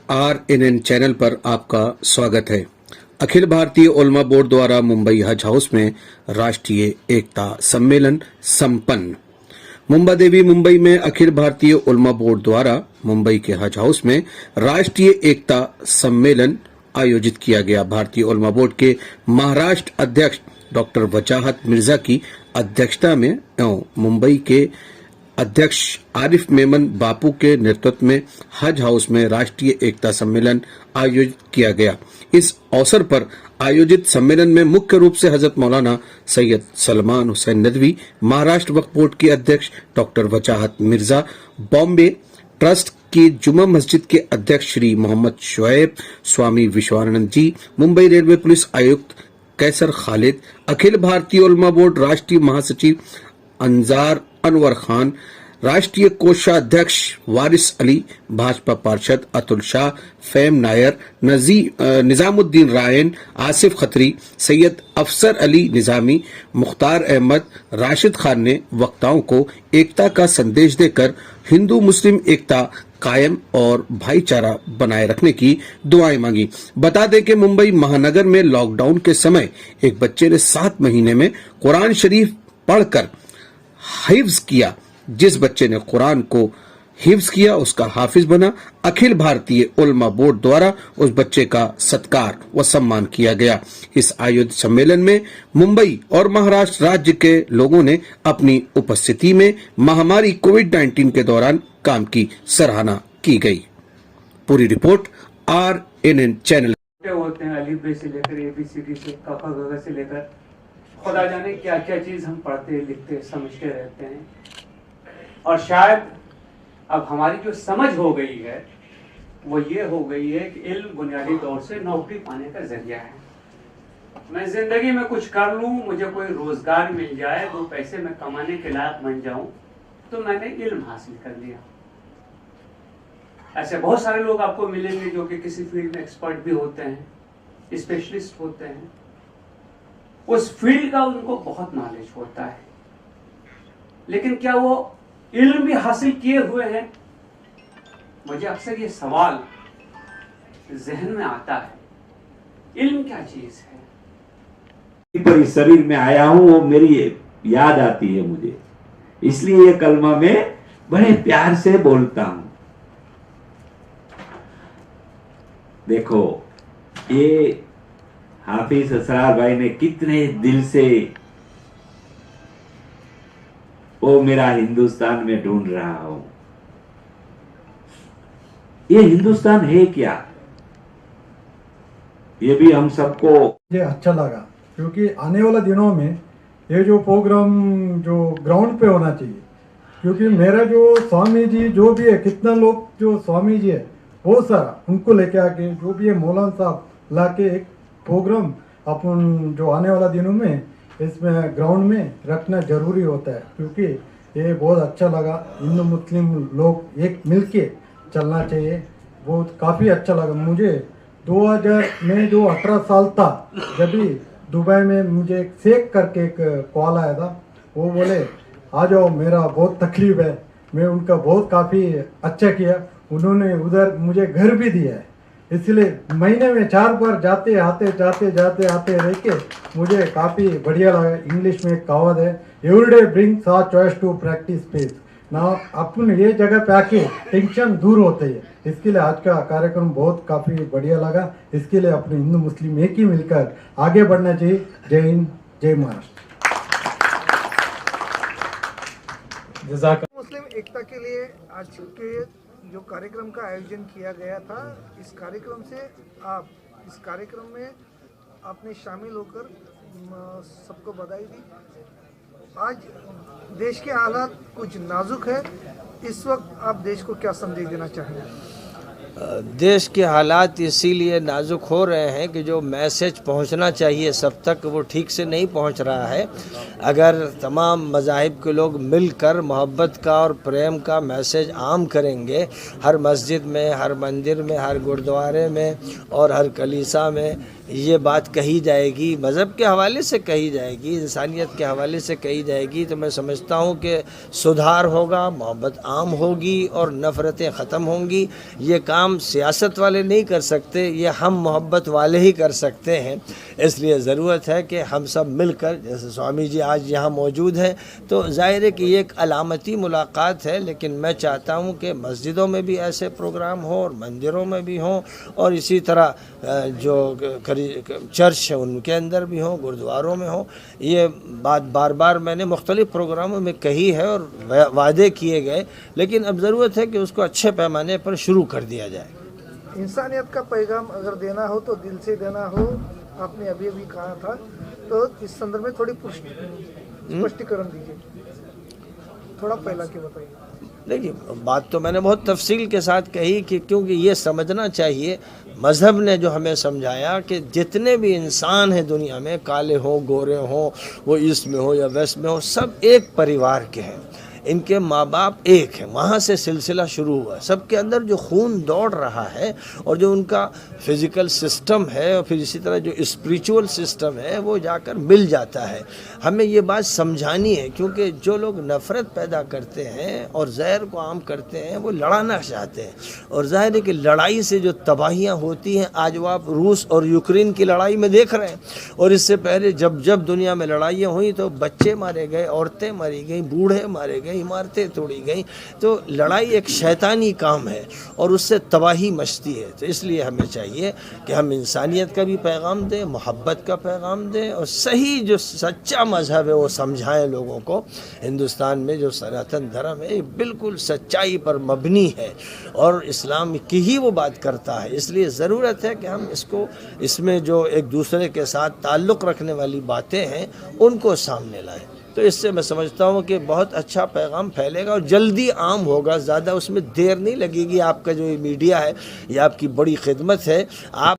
RNN channel पर आपका स्वागत है। अखिल भारतीय उलमा बोर्ड द्वारा मुंबई हज हाउस में राष्ट्रीय एकता सम्मेलन संपन्न। मुंबा देवी मुंबई में अखिल भारतीय उलमा बोर्ड द्वारा मुंबई के हज हाउस में राष्ट्रीय एकता सम्मेलन आयोजित किया गया। भारतीय उलमा बोर्ड के महाराष्ट्र अध्यक्ष डॉक्टर वजाहत मिर्जा की अध्यक्षता में एवं मुंबई के अध्यक्ष आरिफ मेमन बापू के नेतृत्व में हज हाउस में राष्ट्रीय एकता सम्मेलन आयोजित किया गया। इस अवसर पर आयोजित सम्मेलन में मुख्य रूप से हजरत मौलाना सैयद सलमान हुसैन नदवी, महाराष्ट्र वक्फ बोर्ड के अध्यक्ष डॉक्टर वजाहत मिर्जा, बॉम्बे ट्रस्ट की जुमा मस्जिद के अध्यक्ष श्री मोहम्मद शुएब, स्वामी विश्वानंद जी, मुंबई रेलवे पुलिस आयुक्त कैसर खालिद, अखिल भारतीय उलमा बोर्ड राष्ट्रीय महासचिव अंजार अनवर खान, राष्ट्रीय कोषाध्यक्ष वारिस अली, भाजपा पार्षद अतुल शाह, फैम नायर, निजामुद्दीन रायन, आसिफ खत्री, सैयद अफसर अली निजामी, मुख्तार अहमद, राशिद खान ने वक्ताओं को एकता का संदेश देकर हिंदू मुस्लिम एकता कायम और भाईचारा बनाए रखने की दुआएं मांगी। बता दें कि मुंबई महानगर में लॉकडाउन के समय एक बच्चे ने 7 महीने में कुरान शरीफ पढ़कर हिफ्ज किया। जिस बच्चे ने कुरान को हिफ्ज किया उसका हाफिज बना। अखिल भारतीय उलमा बोर्ड द्वारा उस बच्चे का सत्कार व सम्मान किया गया। इस आयोजित सम्मेलन में मुंबई और महाराष्ट्र राज्य के लोगों ने अपनी उपस्थिति में महामारी कोविड-19 के दौरान काम की सराहना की गई। पूरी रिपोर्ट RNN चैनल। होते हैं अलीफ बे से लेकर ABCD से काफा गगा से लेकर खुदा जाने क्या क्या चीज हम पढ़ते लिखते समझते रहते हैं। और शायद अब हमारी जो समझ हो गई है वो ये हो गई है कि इल्म बुनियादी तौर से नौकरी पाने का जरिया है। मैं जिंदगी में कुछ कर लूं, मुझे कोई रोजगार मिल जाए, 2 पैसे में कमाने के लायक बन जाऊं, तो मैंने इल्म हासिल कर लिया। ऐसे बहुत सारे लोग आपको मिलेंगे जो कि किसी फील्ड में एक्सपर्ट भी होते हैं, स्पेशलिस्ट होते हैं, उस फील्ड का उनको बहुत नॉलेज होता है, लेकिन क्या वो इल्म भी हासिल किए हुए हैं? मुझे अक्सर ये सवाल जहन में आता है, इल्म क्या चीज है? पर इस शरीर में आया हूं वो मेरी याद आती है मुझे, इसलिए ये कलमा में बड़े प्यार से बोलता हूं। देखो ये हाफिज असरार भाई ने कितने दिल से वो मेरा हिंदुस्तान में ढूंढ रहा हूं। ये हिंदुस्तान है क्या, ये भी हम सबको मुझे अच्छा लगा, क्योंकि आने वाले दिनों में ये जो प्रोग्राम जो ग्राउंड पे होना चाहिए, क्योंकि मेरा जो स्वामी जी जो भी है, कितना लोग जो स्वामी जी है बहुत सारा उनको लेके आके जो भी है मौलाना साहब लाके एक प्रोग्राम अपन जो आने वाला दिनों में इसमें ग्राउंड में रखना जरूरी होता है, क्योंकि ये बहुत अच्छा लगा। हिंदू मुस्लिम लोग एक मिलके चलना चाहिए, बहुत काफ़ी अच्छा लगा मुझे। 2000 में जो 18 साल था जब भी दुबई में मुझे एक शेख करके एक कॉल आया था, वो बोले आ जाओ, मेरा बहुत तकलीफ है। मैं उनका बहुत काफ़ी अच्छा किया, उन्होंने उधर मुझे घर भी दिया है, इसलिए महीने में 4 बार जाते आते रह के मुझे काफ़ी बढ़िया लगा। इंग्लिश में एक कहावत है, everyday brings our choice to practice pace ना। अपन ये जगह पे आके टेंशन दूर होते है, इसके लिए आज का कार्यक्रम बहुत काफ़ी बढ़िया लगा। इसके लिए अपने हिंदू मुस्लिम एक ही मिलकर आगे बढ़ना चाहिए। जय हिंद, जय महाराष्ट्र। मुस्लिम एकता के लिए आज के जो कार्यक्रम का आयोजन किया गया था, इस कार्यक्रम से आप इस कार्यक्रम में आपने शामिल होकर सबको बधाई दी। आज देश के हालात कुछ नाजुक है, इस वक्त आप देश को क्या संदेश देना चाहेंगे? देश के हालात इसीलिए नाजुक हो रहे हैं कि जो मैसेज पहुंचना चाहिए सब तक वो ठीक से नहीं पहुंच रहा है। अगर तमाम मज़ाहिब के लोग मिलकर मोहब्बत का और प्रेम का मैसेज आम करेंगे, हर मस्जिद में, हर मंदिर में, हर गुरुद्वारे में और हर कलीसा में ये बात कही जाएगी, मज़हब के हवाले से कही जाएगी, इंसानियत के हवाले से कही जाएगी, तो मैं समझता हूँ कि सुधार होगा, मोहब्बत आम होगी और नफ़रतें ख़त्म होंगी। ये काम काम सियासत वाले नहीं कर सकते, ये हम मोहब्बत वाले ही कर सकते हैं। इसलिए ज़रूरत है कि हम सब मिलकर, जैसे स्वामी जी आज यहाँ मौजूद हैं, तो ज़ाहिर है कि ये एक अलामती मुलाकात है, लेकिन मैं चाहता हूँ कि मस्जिदों में भी ऐसे प्रोग्राम हो और मंदिरों में भी हों, और इसी तरह जो चर्च है उनके अंदर भी हों, गुरुद्वारों में हों। ये बात बार बार मैंने मुख्तलिफ़ प्रोग्रामों में कही है और वादे किए गए, लेकिन अब ज़रूरत है कि उसको अच्छे पैमाने पर शुरू कर दिया जाए। इंसानियत का पैगाम अगर देना हो तो दिल से देना हो, आपने अभी अभी कहा था, तो इस संदर्भ में थोड़ी स्पष्टीकरण दीजिए, थोड़ा पहला के बताइए। देखिए, बात तो मैंने बहुत तफसील के साथ कही कि क्योंकि ये समझना चाहिए, मज़हब ने जो हमें समझाया कि जितने भी इंसान हैं दुनिया में, काले हों गोरे हों, वो ईस्ट में हो या वेस्ट में हो, सब एक परिवार के हैं, इनके माँ बाप एक हैं। वहाँ से सिलसिला शुरू हुआ। सबके अंदर जो खून दौड़ रहा है और जो उनका फिज़िकल सिस्टम है और फिर इसी तरह जो स्पिरिचुअल सिस्टम है वो जाकर मिल जाता है। हमें ये बात समझानी है, क्योंकि जो लोग नफ़रत पैदा करते हैं और जहर को आम करते हैं वो लड़ाना चाहते हैं, और ज़ाहिर है कि लड़ाई से जो तबाहियाँ होती हैं, आज वो आप रूस और यूक्रेन की लड़ाई में देख रहे हैं, और इससे पहले जब जब दुनिया में लड़ाइयाँ हुई तो बच्चे मारे गए, औरतें मारी गई, बूढ़े मारे गए, इमारतें तोड़ी गई। तो लड़ाई एक शैतानी काम है और उससे तबाही मचती है। तो इसलिए हमें चाहिए कि हम इंसानियत का भी पैगाम दें, मोहब्बत का पैगाम दें, और सही जो सच्चा मज़हब है वो समझाएं लोगों को। हिंदुस्तान में जो सनातन धर्म है ये बिल्कुल सच्चाई पर मबनी है और इस्लाम की ही वो बात करता है। इसलिए ज़रूरत है कि हम इसमें जो एक दूसरे के साथ ताल्लुक़ रखने वाली बातें हैं उनको सामने लाएं। तो इससे मैं समझता हूँ कि बहुत अच्छा पैगाम फैलेगा और जल्दी आम होगा, ज़्यादा उसमें देर नहीं लगेगी। आपका जो ये मीडिया है ये आपकी बड़ी खिदमत है। आप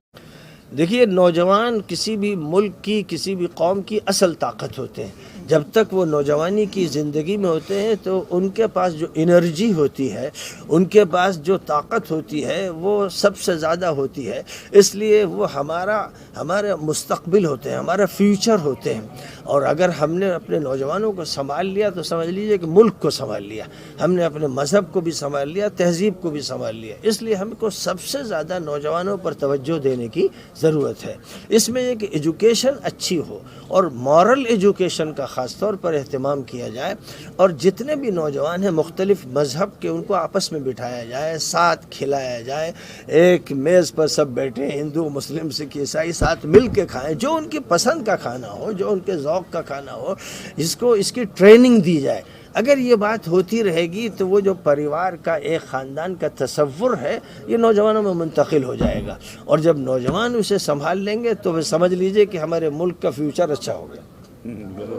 देखिए, नौजवान किसी भी मुल्क की, किसी भी कौम की असल ताकत होते हैं। जब तक वो नौजवानी की ज़िंदगी में होते हैं तो उनके पास जो एनर्जी होती है, उनके पास जो ताकत होती है वो सबसे ज़्यादा होती है। इसलिए वो हमारे मुस्तकबिल होते हैं, हमारा फ्यूचर होते हैं। और अगर हमने अपने नौजवानों को संभाल लिया तो समझ लीजिए कि मुल्क को संभाल लिया, हमने अपने मज़हब को भी संभाल लिया, तहज़ीब को भी संभाल लिया। इसलिए हमको सबसे ज़्यादा नौजवानों पर तवज्जो देने की ज़रूरत है। इसमें एक एजुकेशन अच्छी हो और मॉरल एजुकेशन का ख़ास तौर पर एहतमाम किया जाए, और जितने भी नौजवान हैं मुख्तलिफ़ मज़हब के, उनको आपस में बिठाया जाए, साथ खिलाया जाए, एक मेज़ पर सब बैठे, हिंदू मुस्लिम सिख ईसाई साथ मिल के खाएँ, जो उनकी पसंद का खाना हो, जो उनके ज़ौक़ का खाना हो, इसकी ट्रेनिंग दी जाए। अगर ये बात होती रहेगी तो वो जो परिवार का, एक ख़ानदान का तसव्वुर है ये नौजवानों में मुंतकिल हो जाएगा, और जब नौजवान उसे संभाल लेंगे तो वे समझ लीजिए कि हमारे मुल्क का फ्यूचर अच्छा हो गया।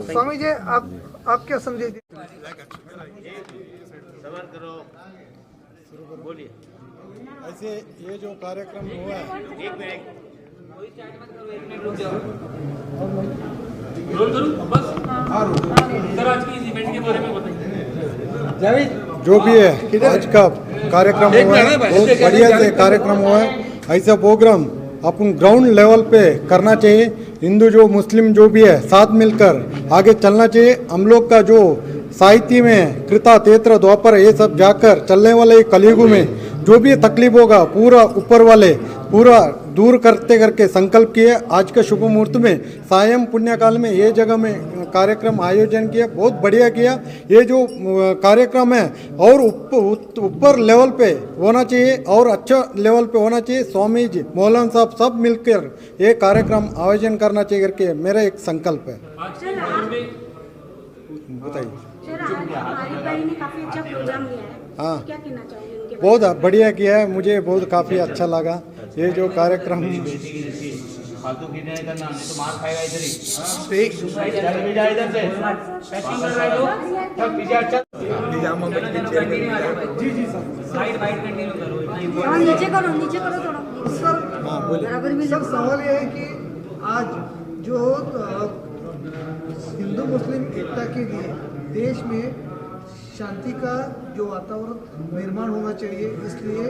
स्वामी जी, आप क्या संदेश बोलिए। ऐसे ये जो कार्यक्रम हुआ है, जो भी है आज का कार्यक्रम हुआ है, बहुत बढ़िया से कार्यक्रम हुआ है। ऐसा प्रोग्राम अपन ग्राउंड लेवल पे करना चाहिए। हिंदू जो मुस्लिम जो भी है साथ मिलकर आगे चलना चाहिए। हम लोग का जो साहित्य में कृता तेत्र द्वापर ये सब जाकर चलने वाले कलयुग में जो भी तकलीफ होगा पूरा ऊपर वाले पूरा दूर करते करके संकल्प किए। आज का शुभ मुहूर्त में सायं पुण्यकाल में ये जगह में कार्यक्रम आयोजन किया, बहुत बढ़िया किया। ये जो कार्यक्रम है और ऊपर लेवल पे होना चाहिए और अच्छा लेवल पे होना चाहिए। स्वामी जी, मौलाना साहब सब मिलकर ये कार्यक्रम आयोजन करना चाहिए करके मेरा एक संकल्प है। बताइए। हमारी बहन ने काफी अच्छा प्रोग्राम लिया है, हाँ, क्या कहना चाहोगे उनके बारे बहुत बढ़िया किया है, मुझे बहुत काफ़ी अच्छा लगा ये जो कार्यक्रम। फालतू की नहीं करना, नहीं तो मार खाएगा इधर ही। चल जा इधर से। में? नीचे करो थोड़ा सर, हाँ बोलिए। बराबर भी सर सवाल ये है कि आज जो हिंदू मुस्लिम एकता के लिए देश में शांति का जो वातावरण निर्माण होना चाहिए, इसलिए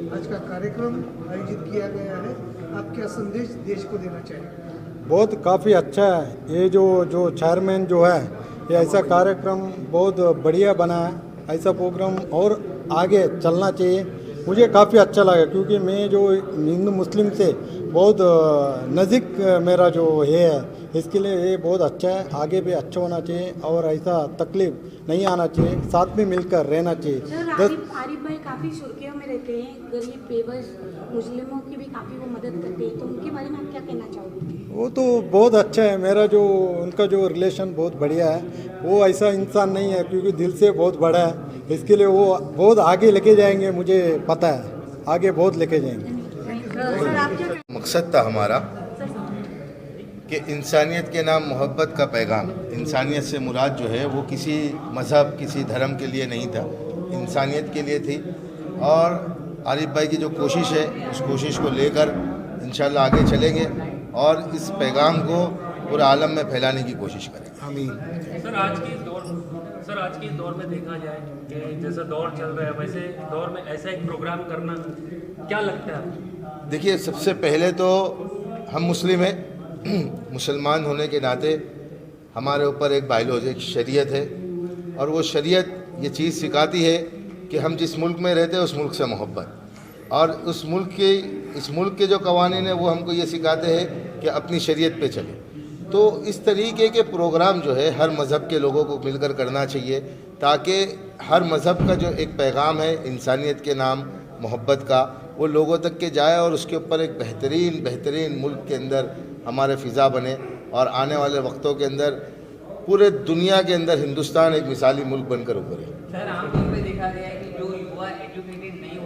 आज का कार्यक्रम आयोजित किया गया है। आप क्या संदेश देश को देना चाहिए? बहुत काफ़ी अच्छा है ये जो चेयरमैन जो है, ये ऐसा कार्यक्रम बहुत बढ़िया बना है। ऐसा प्रोग्राम और आगे चलना चाहिए। मुझे काफ़ी अच्छा लगा, क्योंकि मैं जो हिंदू मुस्लिम से बहुत नज़दीक मेरा जो है, इसके लिए ये बहुत अच्छा है। आगे भी अच्छा होना चाहिए और ऐसा तकलीफ नहीं आना चाहिए, साथ में मिलकर रहना चाहिए। सर आरिफ भाई काफ़ी सुर्खियों में रहते हैं, गरीब बेबस मुस्लिमों की भी काफ़ी वो मदद करते हैं, तो उनके बारे में आप क्या कहना चाहोगे? वो तो बहुत अच्छा है, मेरा जो उनका जो रिलेशन बहुत बढ़िया है। वो ऐसा इंसान नहीं है, क्योंकि दिल से बहुत बड़ा है, इसके लिए वो बहुत आगे लेके जाएंगे, मुझे पता है आगे बहुत लेके जाएंगे। सर आप क्या मकसद था हमारा कि इंसानियत के नाम मोहब्बत का पैगाम। इंसानियत से मुराद जो है वो किसी मज़हब किसी धर्म के लिए नहीं था, इंसानियत के लिए थी। और आरिफ भाई की जो कोशिश है उस कोशिश को लेकर इंशाल्लाह आगे चलेंगे और इस पैगाम को पूरे आलम में फैलाने की कोशिश करेंगे। आमीन। सर आज के दौर में देखा जाए कि जैसा दौर चल रहा है वैसे दौर में ऐसा एक प्रोग्राम करना क्या लगता है? देखिए, सबसे पहले तो हम मुस्लिम हैं, मुसलमान होने के नाते हमारे ऊपर एक बायोलॉजिक शरीयत है और वो शरीयत ये चीज़ सिखाती है कि हम जिस मुल्क में रहते हैं उस मुल्क से मोहब्बत, और इस मुल्क के जो कवानीन है वो हमको ये सिखाते हैं कि अपनी शरीयत पे चले। तो इस तरीके के प्रोग्राम जो है हर मज़हब के लोगों को मिलकर करना चाहिए, ताकि हर मज़हब का जो एक पैगाम है इंसानियत के नाम मोहब्बत का, वो लोगों तक के जाए और उसके ऊपर एक बेहतरीन मुल्क के अंदर हमारे फ़िज़ा बने और आने वाले वक्तों के अंदर पूरे दुनिया के अंदर हिंदुस्तान एक मिसाली मुल्क बनकर उभरे। सर आमतौर पर देखा गया है कि जो युवा एजुकेटेड नहीं